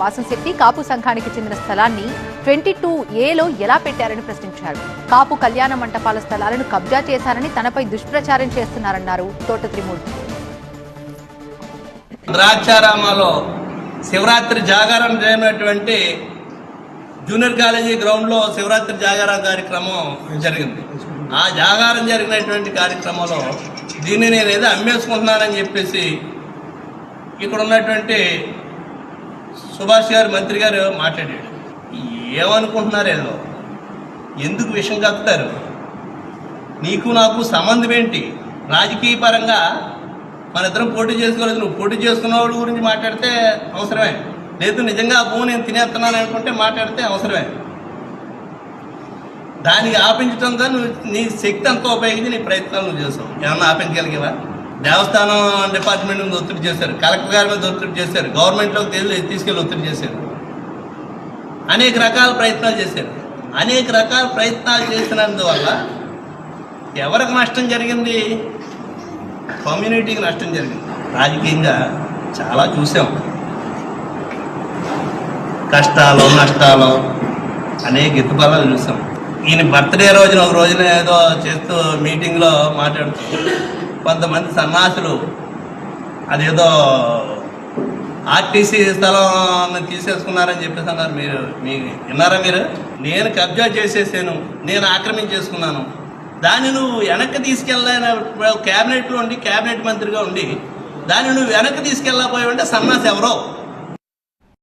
వాసంశెట్టి కాపు సంఘానికి చెందిన స్థలాన్ని 22A ఎలా పెట్టారని ప్రశ్నించారు. కాపు కళ్యాణ మంటపాల స్థలాలను కబ్జా చేశారని తనపై దుష్ప్రచారం చేస్తున్నారన్నారు తోట త్రిమూర్తి. ద్రాక్షారామాలో శివరాత్రి జాగారం చేయనటువంటి జూనియర్ కాలేజీ గ్రౌండ్లో శివరాత్రి జాగారం కార్యక్రమం జరిగింది. ఆ జాగారం జరిగినటువంటి కార్యక్రమంలో దీన్ని నేను ఏదో అమ్మేసుకుంటున్నానని చెప్పేసి ఇక్కడ ఉన్నటువంటి సుభాష్ గారు మంత్రి గారు మాట్లాడాడు. ఏమనుకుంటున్నారు ఏదో, ఎందుకు విషయం కక్కుతారు? నీకు నాకు సంబంధం ఏంటి? రాజకీయ పరంగా మన ఇద్దరం పోటీ చేసుకోలేదు. నువ్వు పోటీ చేసుకున్న వాళ్ళ గురించి మాట్లాడితే అవసరమే, లేదు నిజంగా ఆ భూమి నేను తినేస్తున్నాను అనుకుంటే మాట్లాడితే అవసరమే. దానికి ఆపించడంతో నువ్వు నీ శక్తి అంతా ఉపయోగించి నీ ప్రయత్నాలు నువ్వు చేసావు. ఏమన్నా ఆపించగలిగేవా? దేవస్థానం డిపార్ట్మెంట్ మీద ఒత్తిడి చేశారు, కలెక్టర్ గారి మీద ఒత్తిడి చేశారు, గవర్నమెంట్లోకి తీసుకెళ్ళి ఒత్తిడి చేశారు, అనేక రకాల ప్రయత్నాలు చేశారు. అనేక రకాల ప్రయత్నాలు చేసినందువల్ల ఎవరికి నష్టం జరిగింది? కమ్యూనిటీకి నష్టం జరిగింది. రాజకీయంగా చాలా చూసాం, కష్టాలు నష్టాలు అనేక ఎత్తుపల్లాలు చూసాం. ఈయన బర్త్డే రోజున ఒక రోజున ఏదో చేస్తూ మీటింగ్లో మాట్లాడుతూ కొంతమంది సన్నాసులు అదేదో ఆర్టీసీ స్థలం తీసేసుకున్నారని చెప్పేసి అన్నారు. మీరు విన్నారా? మీరు నేను కబ్జా చేసేసాను, నేను ఆక్రమించేసుకున్నాను, దాన్ని నువ్వు వెనక్కి తీసుకెళ్ళాలని క్యాబినెట్లో ఉండి క్యాబినెట్ మంత్రిగా ఉండి దాన్ని నువ్వు వెనక్కి తీసుకెళ్ళకపోయావంటే సన్నాసి ఎవరో